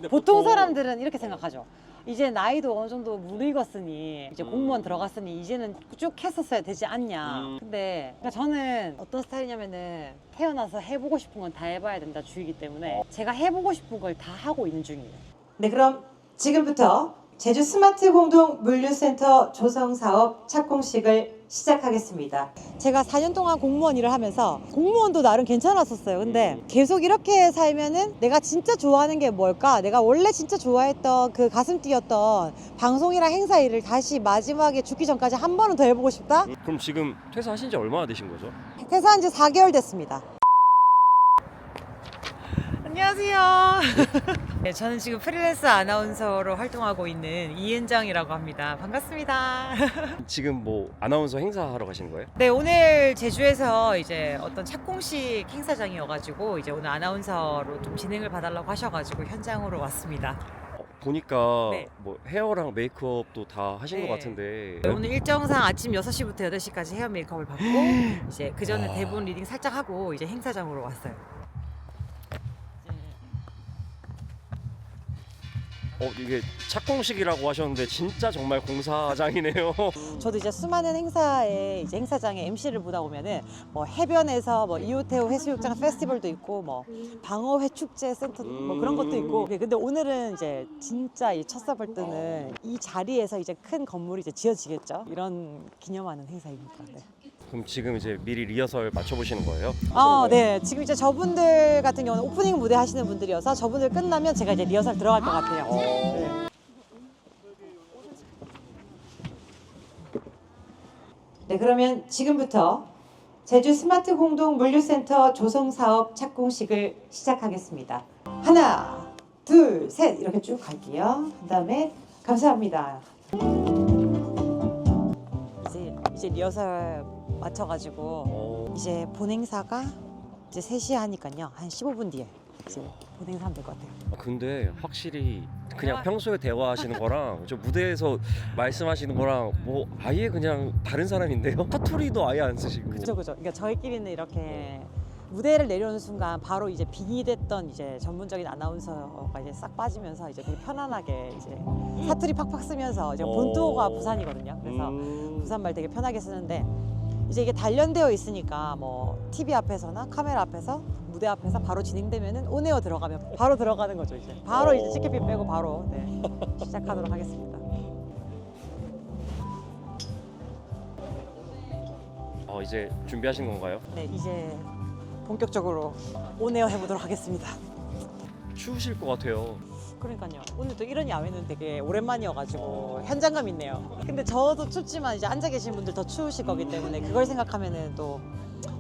보통 사람들은 이렇게 생각하죠. 이제 나이도 어느 정도 무르익었으니 이제 공무원 들어갔으니 이제는 쭉 했었어야 되지 않냐. 근데 그러니까 저는 어떤 스타일이냐면은 태어나서 해보고 싶은 건 다 해봐야 된다 주의이기 때문에 제가 해보고 싶은 걸 다 하고 있는 중이에요. 네, 그럼 지금부터 제주 스마트 공동 물류센터 조성 사업 착공식을 시작하겠습니다. 제가 4년 동안 공무원 일을 하면서 공무원도 나름 괜찮았었어요. 근데 계속 이렇게 살면은 내가 진짜 좋아하는 게 뭘까? 내가 원래 진짜 좋아했던 그 가슴 뛰었던 방송이랑 행사 일을 다시 마지막에 죽기 전까지 한 번은 더 해보고 싶다? 그럼 지금 퇴사하신 지 얼마나 되신 거죠? 퇴사한 지 4개월 됐습니다. 안녕하세요. 네, 저는 지금 프리랜서 아나운서로 활동하고 있는 이은정이라고 합니다. 반갑습니다. 지금 뭐 아나운서 행사하러 가시는 거예요? 네, 오늘 제주에서 이제 어떤 착공식 행사장이어가지고 이제 오늘 아나운서로 좀 진행을 봐달라고 하셔가지고 현장으로 왔습니다. 보니까 네. 뭐 헤어랑 메이크업도 다 하신 네. 것 같은데 오늘 일정상 아침 6시부터 8시까지 헤어 메이크업을 받고 이제 그 전에 대본 리딩 살짝 하고 이제 행사장으로 왔어요. 이게 착공식이라고 하셨는데 진짜 정말 공사장이네요. 저도 이제 수많은 행사에 이제 행사장에 MC를 보다 보면은 뭐 해변에서 뭐 이호태우 해수욕장 페스티벌도 있고 뭐 방어회 축제 센터 뭐 그런 것도 있고. 근데 오늘은 이제 진짜 이 첫사발 뜨는 이 자리에서 이제 큰 건물이 이제 지어지겠죠. 이런 기념하는 행사입니다. 네. 그럼 지금 이제 미리 리허설 맞춰보시는 거예요? 네. 지금 이제 저분들 같은 경우는 오프닝 무대 하시는 분들이어서 저분들 끝나면 제가 이제 리허설 들어갈 것 같아요. 네. 네, 그러면 지금부터 제주 스마트 공동 물류센터 조성 사업 착공식을 시작하겠습니다. 하나, 둘, 셋 이렇게 쭉 갈게요. 그다음에 감사합니다. 이제 리허설 맞춰가지고 이제 본행사가 이제 3시에 하니까요. 한 15분 뒤에 이제 본행사 하면 될 것 같아요. 근데 확실히 그냥 평소에 대화하시는 거랑 저 무대에서 말씀하시는 거랑 뭐 아예 그냥 다른 사람인데요? 사투리도 아예 안 쓰시고. 그죠. 그러니까 저희끼리는 이렇게 무대를 내려오는 순간 바로 이제 빙의됐던 이제 전문적인 아나운서가 이제 싹 빠지면서 이제 되게 편안하게 이제 사투리 팍팍 쓰면서 이제 본토가 부산이거든요. 그래서 부산말 되게 편하게 쓰는데 이제 이게 단련되어 있으니까 뭐 TV 앞에서나 카메라 앞에서 무대 앞에서 바로 진행되면은 온에어 들어가면 바로 들어가는 거죠. 이제 바로 이제 티켓비 빼고 바로 시작하도록 하겠습니다. 이제 준비하신 건가요? 네, 이제 본격적으로 온에어 해보도록 하겠습니다. 추우실 것 같아요. 그러니까요. 오늘 또 이런 야외는 되게 오랜만이어가지고 현장감 있네요. 근데 저도 춥지만 이제 앉아 계신 분들 더 추우실 거기 때문에 그걸 생각하면은 또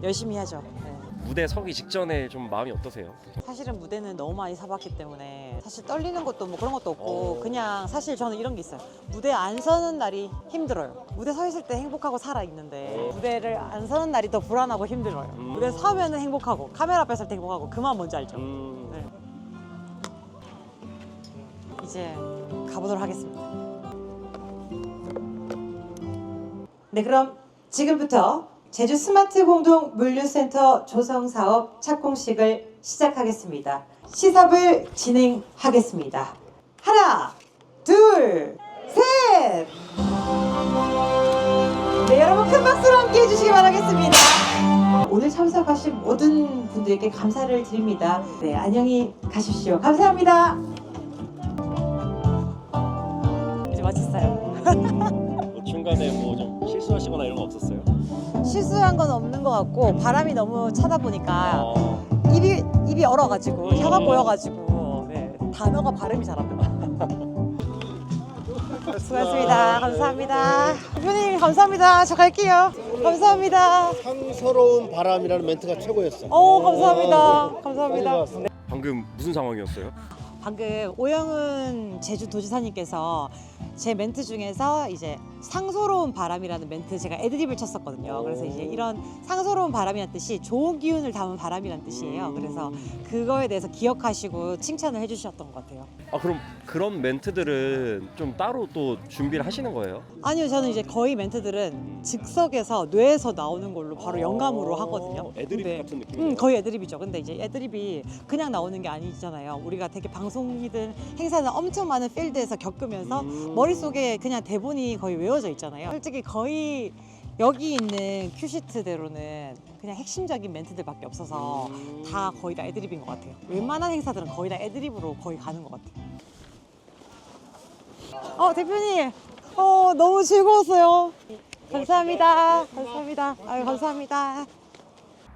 열심히 하죠. 네. 무대 서기 직전에 좀 마음이 어떠세요? 사실은 무대는 너무 많이 서봤기 때문에 사실 떨리는 것도 뭐 그런 것도 없고 그냥 사실 저는 이런 게 있어요. 무대 안 서는 날이 힘들어요. 무대 서 있을 때 행복하고 살아있는데 무대를 안 서는 날이 더 불안하고 힘들어요. 무대 서면은 행복하고 카메라 앞에 설 때 행복하고 그 마음 뭔지 알죠? 네. 이제 가보도록 하겠습니다. 네, 그럼 지금부터 제주 스마트 공동 물류센터 조성 사업 착공식을 시작하겠습니다. 시삽을 진행하겠습니다. 하나, 둘, 셋! 네, 여러분 큰 박수로 함께 해주시기 바라겠습니다. 오늘 참석하신 모든 분들께 감사를 드립니다. 네, 안녕히 가십시오. 감사합니다. 이제 마쳤어요. 중간에 뭐 좀 실수하시거나 이런 거 없었어요? 실수한 건 없는 것 같고 바람이 너무 차다 보니까 입이 얼어가지고 혀가 보여가지고 단어가 발음이 잘 안 된다. 수고하셨습니다. 감사합니다. 대표님 감사합니다. 저 갈게요. 감사합니다. 상서로운 바람이라는 멘트가 최고였어. 감사합니다. 감사합니다. 방금 무슨 상황이었어요? 방금 오영은 제주도지사님께서 제 멘트 중에서 이제 상소로운 바람이라는 멘트 제가 애드립을 쳤었거든요. 그래서 이제 이런 상소로운 바람이라는 뜻이 좋은 기운을 담은 바람이라는 뜻이에요. 그래서 그거에 대해서 기억하시고 칭찬을 해주셨던 것 같아요. 그럼 그런 멘트들은 좀 따로 또 준비를 하시는 거예요? 아니요, 저는 이제 거의 멘트들은 즉석에서 뇌에서 나오는 걸로 바로 영감으로 하거든요. 애드립 근데, 같은 느낌이에요? 거의 애드립이죠. 근데 이제 애드립이 그냥 나오는 게 아니잖아요. 우리가 되게 방송 방송이든 행사는 엄청 많은 필드에서 겪으면서 머릿속에 그냥 대본이 거의 외워져 있잖아요. 솔직히 거의 여기 있는 큐시트대로는 그냥 핵심적인 멘트들밖에 없어서 다 거의 다 애드립인 것 같아요. 웬만한 행사들은 거의 다 애드립으로 거의 가는 것 같아요. 대표님, 너무 즐거웠어요. 감사합니다. 감사합니다. 아유, 감사합니다.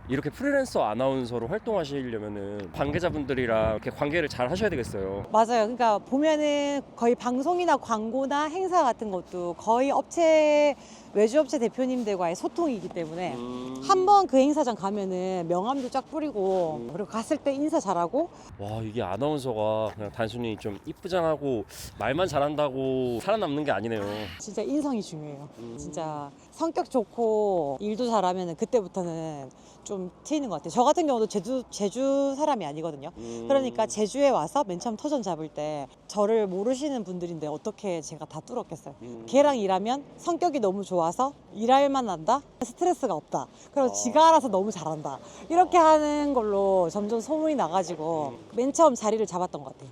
이렇게 프리랜서 아나운서로 활동하시려면은 관계자분들이랑 이렇게 관계를 잘 하셔야 되겠어요. 맞아요. 그러니까 보면은 거의 방송이나 광고나 행사 같은 것도 거의 외주업체 대표님들과의 소통이기 때문에 한 번 그 행사장 가면은 명함도 쫙 뿌리고 그리고 갔을 때 인사 잘하고. 와, 이게 아나운서가 그냥 단순히 좀 이쁘장하고 말만 잘한다고 살아남는 게 아니네요. 진짜 인성이 중요해요. 진짜 성격 좋고 일도 잘하면은 그때부터는 좀 트이는 것 같아요. 저 같은 경우도 제주 사람이 아니거든요. 그러니까 제주에 와서 맨 처음 터전 잡을 때 저를 모르시는 분들인데 어떻게 제가 다 뚫었겠어요. 걔랑 일하면 성격이 너무 좋아서 일할만 한다? 스트레스가 없다. 그리고 지가 알아서 너무 잘한다. 이렇게 하는 걸로 점점 소문이 나가지고 맨 처음 자리를 잡았던 것 같아요.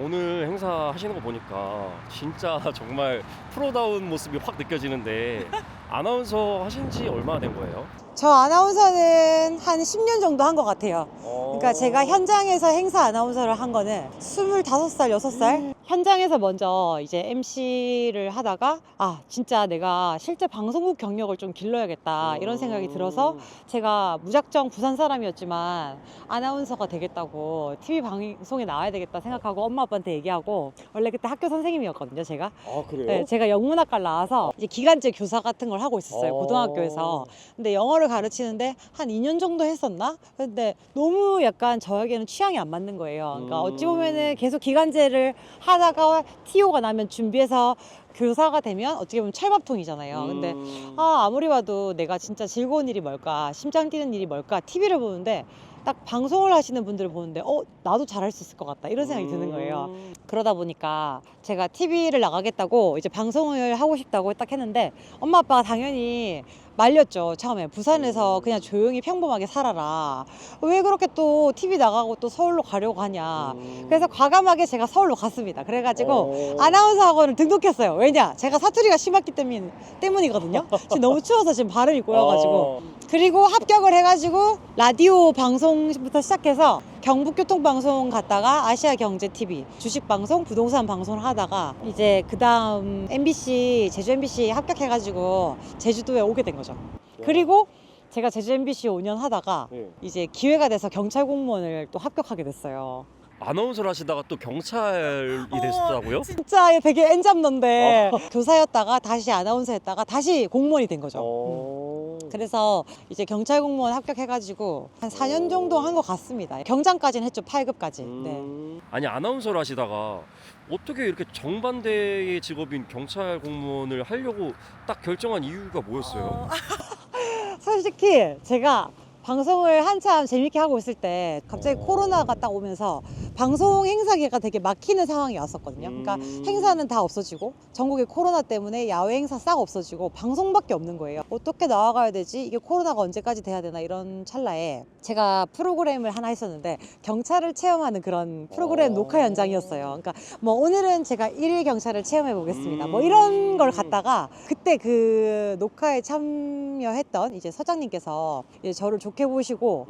오늘 행사 하시는 거 보니까 진짜 정말 프로다운 모습이 확 느껴지는데 아나운서 하신 지 얼마나 된 거예요? 저 아나운서는 한 10년 정도 한 것 같아요. 그러니까 제가 현장에서 행사 아나운서를 한 거는 25살, 6살? 현장에서 먼저 이제 MC를 하다가 진짜 내가 실제 방송국 경력을 좀 길러야겠다 이런 생각이 들어서 제가 무작정 부산 사람이었지만 아나운서가 되겠다고 TV 방송에 나와야 되겠다 생각하고 엄마 아빠한테 얘기하고 원래 그때 학교 선생님이었거든요, 제가. 그래요? 네, 제가 영문학과를 나와서 이제 기간제 교사 같은 걸 하고 있었어요, 고등학교에서. 근데 영어를 가르치는데 한 2년 정도 했었나? 근데 너무 약간 저에게는 취향이 안 맞는 거예요. 그러니까 어찌 보면은 계속 기간제를 하다가 TO가 나면 준비해서 교사가 되면 어떻게 보면 철밥통이잖아요. 근데 아무리 봐도 내가 진짜 즐거운 일이 뭘까, 심장 뛰는 일이 뭘까, TV를 보는데 딱 방송을 하시는 분들을 보는데 나도 잘할 수 있을 것 같다 이런 생각이 드는 거예요. 그러다 보니까 제가 TV를 나가겠다고 이제 방송을 하고 싶다고 딱 했는데 엄마 아빠가 당연히 말렸죠. 처음에 부산에서 그냥 조용히 평범하게 살아라. 왜 그렇게 또 TV 나가고 또 서울로 가려고 하냐. 그래서 과감하게 제가 서울로 갔습니다. 그래가지고 아나운서 학원을 등록했어요. 왜냐? 제가 사투리가 심했기 때문이거든요. 지금 너무 추워서 지금 발음이 꼬여가지고. 그리고 합격을 해가지고 라디오 방송부터 시작해서 경북교통방송 갔다가 아시아경제TV 주식방송, 부동산 방송을 하다가 이제 그 다음 MBC, 제주 MBC 합격해가지고 제주도에 오게 된 거죠. 그리고 제가 제주 MBC 5년 하다가 이제 기회가 돼서 경찰 공무원을 또 합격하게 됐어요. 아나운서를 하시다가 또 경찰이 되셨다고요? 진짜 되게 엔잡넌데 교사였다가 다시 아나운서였다가 다시 공무원이 된 거죠. 그래서 이제 경찰 공무원 합격해가지고 한 4년 정도 한 것 같습니다. 경장까지는 했죠. 8급까지. 네. 아니, 아나운서를 하시다가 어떻게 이렇게 정반대의 직업인 경찰 공무원을 하려고 딱 결정한 이유가 뭐였어요? 솔직히 제가 방송을 한참 재밌게 하고 있을 때 갑자기 코로나가 딱 오면서 방송 행사계가 되게 막히는 상황이 왔었거든요. 그러니까 행사는 다 없어지고 전국에 코로나 때문에 야외 행사 싹 없어지고 방송밖에 없는 거예요. 어떻게 나아가야 되지? 이게 코로나가 언제까지 돼야 되나 이런 찰나에 제가 프로그램을 하나 했었는데 경찰을 체험하는 그런 프로그램 녹화 현장이었어요. 그러니까 뭐 오늘은 제가 1일 경찰을 체험해 보겠습니다. 뭐 이런 걸 갖다가 그때 그 녹화에 참여했던 이제 서장님께서 이제 저를 좋게 보시고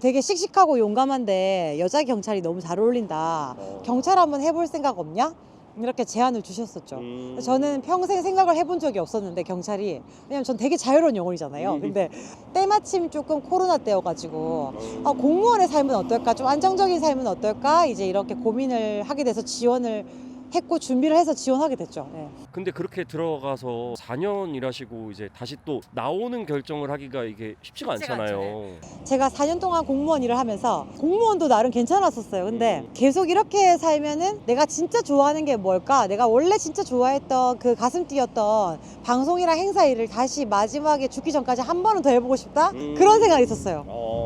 되게 씩씩하고 용감한데 여자 경찰이 너무 잘 어울린다. 경찰 한번 해볼 생각 없냐? 이렇게 제안을 주셨었죠. 저는 평생 생각을 해본 적이 없었는데 경찰이, 왜냐면 전 되게 자유로운 영혼이잖아요. 근데 때마침 조금 코로나 때여가지고 공무원의 삶은 어떨까, 좀 안정적인 삶은 어떨까, 이제 이렇게 고민을 하게 돼서 지원을 했고 준비를 해서 지원하게 됐죠. 네. 근데 그렇게 들어가서 4년 일하시고 이제 다시 또 나오는 결정을 하기가 이게 쉽지가 않잖아요. 제가 4년 동안 공무원 일을 하면서 공무원도 나름 괜찮았었어요. 근데 계속 이렇게 살면은 내가 진짜 좋아하는 게 뭘까? 내가 원래 진짜 좋아했던 그 가슴 뛰었던 방송이랑 행사 일을 다시 마지막에 죽기 전까지 한 번은 더 해보고 싶다? 그런 생각이 있었어요.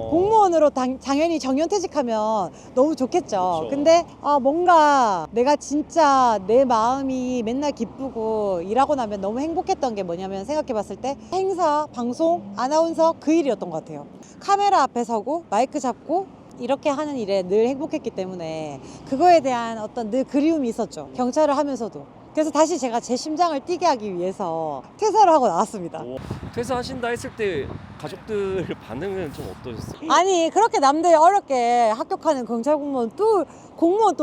공무원으로 당연히 정년퇴직하면 너무 좋겠죠. 그쵸. 근데 뭔가 내가 진짜 내 마음이 맨날 기쁘고 일하고 나면 너무 행복했던 게 뭐냐면 생각해 봤을 때 행사, 방송, 아나운서 그 일이었던 것 같아요. 카메라 앞에 서고 마이크 잡고 이렇게 하는 일에 늘 행복했기 때문에 그거에 대한 어떤 늘 그리움이 있었죠. 경찰을 하면서도. 그래서 다시 제가 제 심장을 뛰게 하기 위해서 퇴사를 하고 나왔습니다. 퇴사하신다 했을 때 가족들 반응은 좀 어떠셨어요? 아니 그렇게 남들 어렵게 합격하는 경찰 공무원 또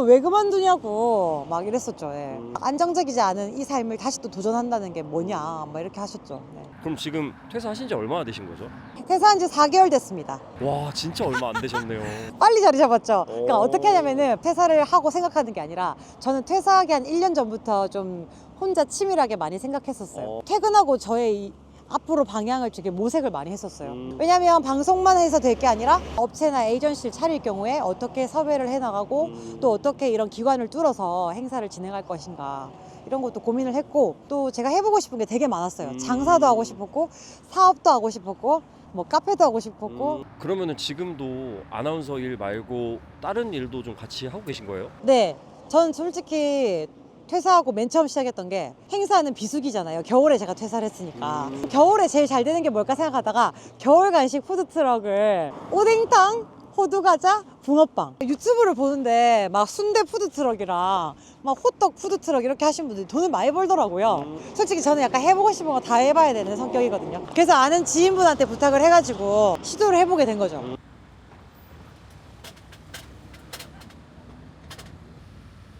왜 그만두냐고 막 이랬었죠. 예. 안정적이지 않은 이 삶을 다시 또 도전한다는 게 뭐냐 막 이렇게 하셨죠. 네. 그럼 지금 퇴사하신 지 얼마나 되신 거죠? 퇴사한 지 4개월 됐습니다. 와 진짜 얼마 안 되셨네요. 빨리 자리 잡았죠. 그러니까 오. 어떻게 하냐면은 퇴사를 하고 생각하는 게 아니라 저는 퇴사하기 한 1년 전부터 좀 혼자 치밀하게 많이 생각했었어요. 퇴근하고 저의 이 앞으로 방향을 되게 모색을 많이 했었어요. 왜냐하면 방송만 해서 될 게 아니라 업체나 에이전시를 차릴 경우에 어떻게 섭외를 해나가고 또 어떻게 이런 기관을 뚫어서 행사를 진행할 것인가 이런 것도 고민을 했고 또 제가 해보고 싶은 게 되게 많았어요. 장사도 하고 싶었고 사업도 하고 싶었고 뭐 카페도 하고 싶었고 그러면은 지금도 아나운서 일 말고 다른 일도 좀 같이 하고 계신 거예요? 네, 전 솔직히 퇴사하고 맨 처음 시작했던 게 행사는 비수기잖아요. 겨울에 제가 퇴사를 했으니까. 겨울에 제일 잘 되는 게 뭘까 생각하다가 겨울 간식 푸드트럭을 오뎅탕, 호두과자, 붕어빵 유튜브를 보는데 막 순대 푸드트럭이랑 막 호떡 푸드트럭 이렇게 하신 분들이 돈을 많이 벌더라고요. 솔직히 저는 약간 해보고 싶은 거 다 해봐야 되는 성격이거든요. 그래서 아는 지인분한테 부탁을 해가지고 시도를 해보게 된 거죠.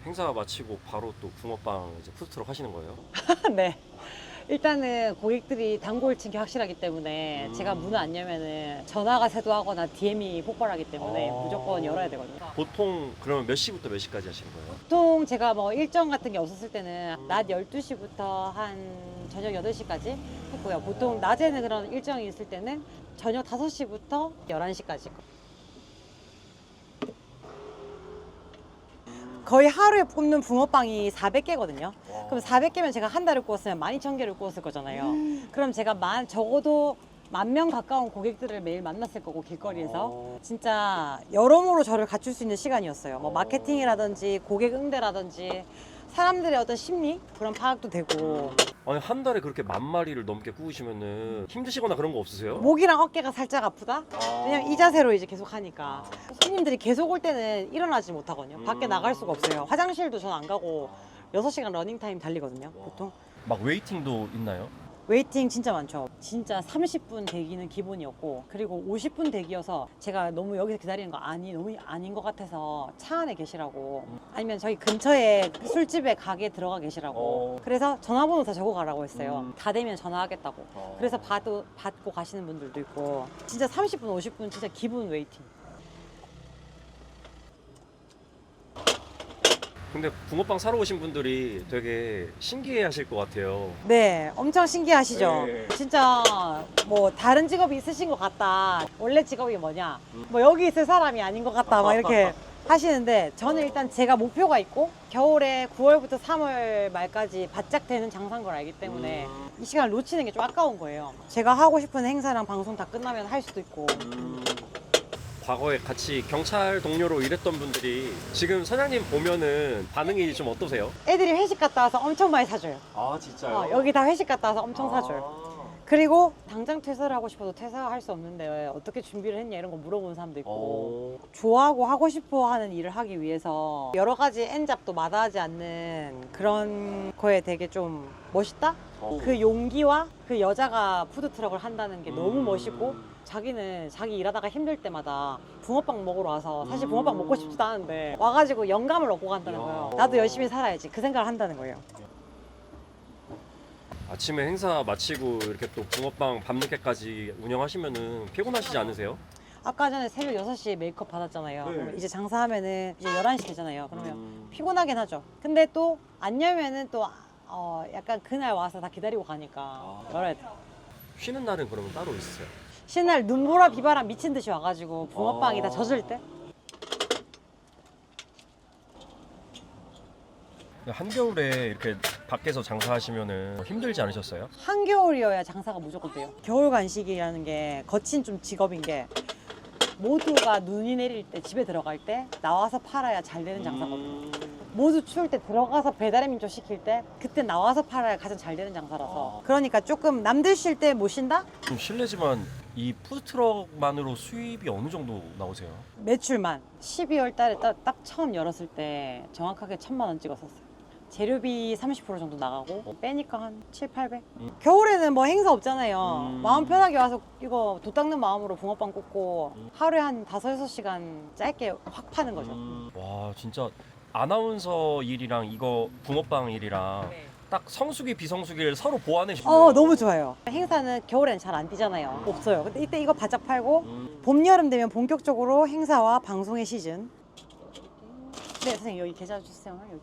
행사 마치고 바로 또 붕어빵 이제 푸드트럭 하시는 거예요? 네. 일단은 고객들이 단골 친게 확실하기 때문에 제가 문을 안 열면은 전화가 새도하거나 DM이 폭발하기 때문에 무조건 열어야 되거든요. 보통 그러면 몇 시부터 몇 시까지 하시는 거예요? 보통 제가 뭐 일정 같은 게 없었을 때는 낮 12시부터 한 저녁 8시까지 했고요. 보통 낮에는 그런 일정이 있을 때는 저녁 5시부터 11시까지. 거의 하루에 굽는 붕어빵이 400개거든요. 그럼 400개면 제가 한 달을 구웠으면 12,000개를 구웠을 거잖아요. 그럼 제가 적어도 10,000명 가까운 고객들을 매일 만났을 거고 길거리에서 진짜 여러모로 저를 갖출 수 있는 시간이었어요. 뭐 마케팅이라든지 고객 응대라든지 사람들의 어떤 심리 그런 파악도 되고 아니 한 달에 그렇게 10,000마리를 넘게 구우시면은 힘드시거나 그런 거 없으세요? 목이랑 어깨가 살짝 아프다? 왜냐면 이 자세로 이제 계속 하니까 손님들이 계속 올 때는 일어나지 못하거든요. 밖에 나갈 수가 없어요. 화장실도 전 안 가고 6시간 러닝타임 달리거든요. 보통 막 웨이팅도 있나요? 웨이팅 진짜 많죠. 진짜 30분 대기는 기본이었고 그리고 50분 대기여서 제가 너무 여기서 기다리는 거 너무 아닌 것 같아서 차 안에 계시라고 아니면 저희 근처에 술집에 가게 들어가 계시라고 그래서 전화번호 다 적어 가라고 했어요. 다 되면 전화하겠다고. 그래서 받고 가시는 분들도 있고 진짜 30분 50분 진짜 기본 웨이팅. 근데 붕어빵 사러 오신 분들이 되게 신기해 하실 것 같아요. 네, 엄청 신기하시죠? 네. 진짜 뭐 다른 직업이 있으신 것 같다. 원래 직업이 뭐냐? 뭐 여기 있을 사람이 아닌 것 같다. 막 이렇게 하시는데 저는 일단 제가 목표가 있고 겨울에 9월부터 3월 말까지 바짝 되는 장사인 걸 알기 때문에 이 시간을 놓치는 게 좀 아까운 거예요. 제가 하고 싶은 행사랑 방송 다 끝나면 할 수도 있고. 과거에 같이 경찰 동료로 일했던 분들이 지금 사장님 보면은 반응이 좀 어떠세요? 애들이 회식 갔다 와서 엄청 많이 사줘요. 아 진짜요? 여기 다 회식 갔다 와서 엄청 사줘요. 그리고 당장 퇴사를 하고 싶어도 퇴사할 수 없는데 어떻게 준비를 했냐 이런 거 물어보는 사람도 있고 좋아하고 하고 싶어 하는 일을 하기 위해서 여러 가지 N잡도 마다하지 않는 그런 거에 되게 좀 멋있다? 그 용기와 그 여자가 푸드트럭을 한다는 게 너무 멋있고 자기는 자기 일하다가 힘들 때마다 붕어빵 먹으러 와서 사실 붕어빵 먹고 싶지도 않은데 와가지고 영감을 얻고 간다는 거예요. 나도 열심히 살아야지 그 생각을 한다는 거예요. 아침에 행사 마치고 이렇게 또 붕어빵 밤늦게까지 운영하시면은 피곤하시지 않으세요? 아까 전에 새벽 6시에 메이크업 받았잖아요. 그러면 이제 장사하면은 이제 11시 되잖아요. 그러면 피곤하긴 하죠. 근데 또 안 열면은 또 약간 그날 와서 다 기다리고 가니까 열어야 돼. 쉬는 날은 그러면 따로 있어요? 쉬는 날 눈보라 비바람 미친 듯이 와가지고 붕어빵이 다 젖을 때 한겨울에 이렇게 밖에서 장사하시면은 힘들지 않으셨어요? 한겨울이어야 장사가 무조건 돼요. 겨울 간식이라는 게 거친 좀 직업인 게 모두가 눈이 내릴 때 집에 들어갈 때 나와서 팔아야 잘 되는 장사거든요. 모두 추울 때 들어가서 배달의 민족 시킬 때 그때 나와서 팔아야 가장 잘 되는 장사라서 그러니까 조금 남들 쉴 때 못 쉰다? 좀 실례지만 이 푸드트럭만으로 수입이 어느 정도 나오세요? 매출만 12월 달에 딱 처음 열었을 때 정확하게 1,000만 원 찍었었어요. 재료비 30% 정도 나가고 빼니까 한 7, 800. 겨울에는 뭐 행사 없잖아요. 마음 편하게 와서 이거 도 닦는 마음으로 붕어빵 굽고 하루에 한 5, 6시간 짧게 확 파는 거죠. 와 진짜 아나운서 일이랑 이거 붕어빵 일이랑 딱 성수기 비성수기를 서로 보완해주네요. 너무 좋아요. 행사는 겨울엔 잘 안 뛰잖아요. 없어요. 근데 이때 이거 바짝 팔고 봄, 여름 되면 본격적으로 행사와 방송의 시즌. 네, 선생님 여기 계좌 주세요. 여기.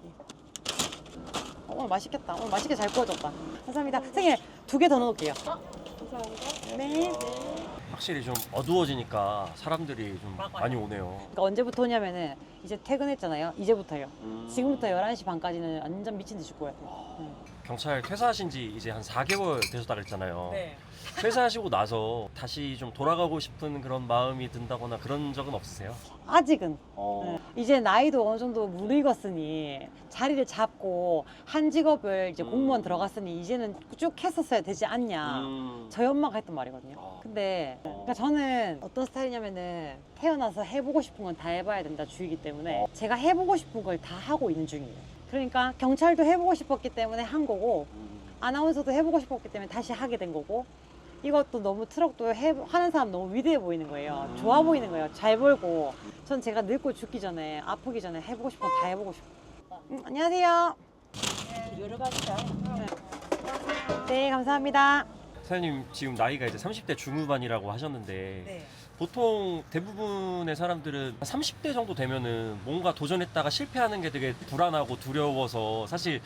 오늘 맛있겠다. 오늘 맛있게 잘 구워졌다. 감사합니다. 선생님 2개 더 넣을게요. 감사합니다. 네. 확실히 좀 어두워지니까 사람들이 좀 많이 오네요. 그러니까 언제부터 오냐면은 이제 퇴근했잖아요. 이제부터요. 지금부터 11시 반까지는 완전 미친 듯이 구워야 돼요. 경찰 퇴사하신 지 이제 한 4개월 되셨다 그랬잖아요. 네. 퇴사하시고 나서 다시 좀 돌아가고 싶은 그런 마음이 든다거나 그런 적은 없으세요? 아직은. 이제 나이도 어느 정도 무르익었으니 자리를 잡고 한 직업을 이제 공무원 들어갔으니 이제는 쭉 했었어야 되지 않냐. 저희 엄마가 했던 말이거든요. 근데 그러니까 저는 어떤 스타일이냐면은 태어나서 해보고 싶은 건 다 해봐야 된다 주의이기 때문에 제가 해보고 싶은 걸 다 하고 있는 중이에요. 그러니까 경찰도 해보고 싶었기 때문에 한 거고 아나운서도 해보고 싶었기 때문에 다시 하게 된 거고 이것도 너무 트럭도 하는 사람 너무 위대해 보이는 거예요. 좋아 보이는 거예요. 잘 벌고 전 제가 늙고 죽기 전에 아프기 전에 해보고 싶은 거 다 해보고 싶어요. 안녕하세요. 여러 가지가. 네, 감사합니다. 사장님 지금 나이가 이제 30대 중후반이라고 하셨는데 네. 보통 대부분의 사람들은 30대 정도 되면은 뭔가 도전했다가 실패하는 게 되게 불안하고 두려워서 사실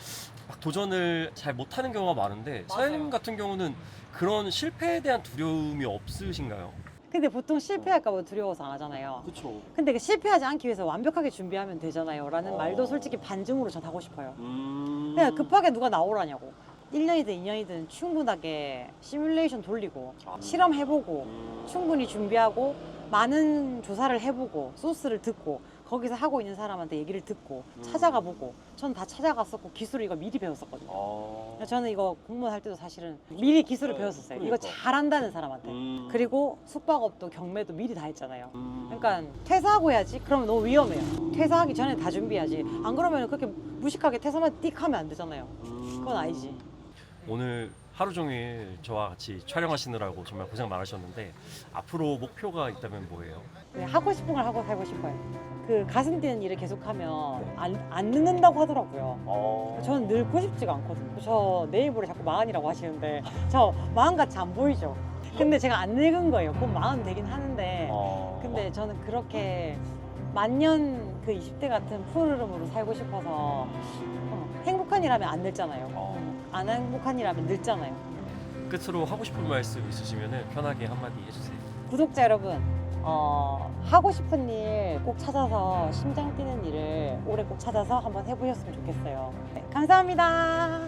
막 도전을 잘 못하는 경우가 많은데 사장님 같은 경우는 그런 실패에 대한 두려움이 없으신가요? 근데 보통 실패할까 봐 두려워서 안 하잖아요. 그렇죠. 근데 그 실패하지 않기 위해서 완벽하게 준비하면 되잖아요. 라는 말도 솔직히 반증으로 전 하고 싶어요. 그냥 급하게 누가 나오라냐고. 1년이든 2년이든 충분하게 시뮬레이션 돌리고 실험해보고 충분히 준비하고 많은 조사를 해보고 소스를 듣고 거기서 하고 있는 사람한테 얘기를 듣고 찾아가 보고 전 다 찾아갔었고 기술을 이거 미리 배웠었거든요. 저는 이거 공무원 할 때도 사실은 미리 기술을 배웠었어요. 이거 잘한다는 사람한테. 그리고 숙박업도 경매도 미리 다 했잖아요. 그러니까 퇴사하고 해야지. 그러면 너무 위험해요. 퇴사하기 전에 다 준비해야지. 안 그러면 그렇게 무식하게 퇴사만 띡 하면 안 되잖아요. 그건 아니지. 오늘 하루 종일 저와 같이 촬영하시느라고 정말 고생 많으셨는데 앞으로 목표가 있다면 뭐예요? 네, 하고 싶은 걸 하고 살고 싶어요. 그 가슴 뛰는 일을 계속하면 안 늙는다고 하더라고요. 저는 늙고 싶지가 않거든요. 저 내일 모레 자꾸 마흔이라고 하시는데 저 마흔같이 안 보이죠? 근데 제가 안 늙은 거예요. 곧 마흔 되긴 하는데 근데 저는 그렇게 만년 그 20대 같은 푸르름으로 살고 싶어서 행복한 일하면 안 늙잖아요. 안 행복한 일하면 늙잖아요. 끝으로 하고 싶은 말씀 있으시면 편하게 한마디 해주세요. 구독자 여러분, 하고 싶은 일 꼭 찾아서 심장 뛰는 일을 올해 꼭 찾아서 한번 해보셨으면 좋겠어요. 네, 감사합니다.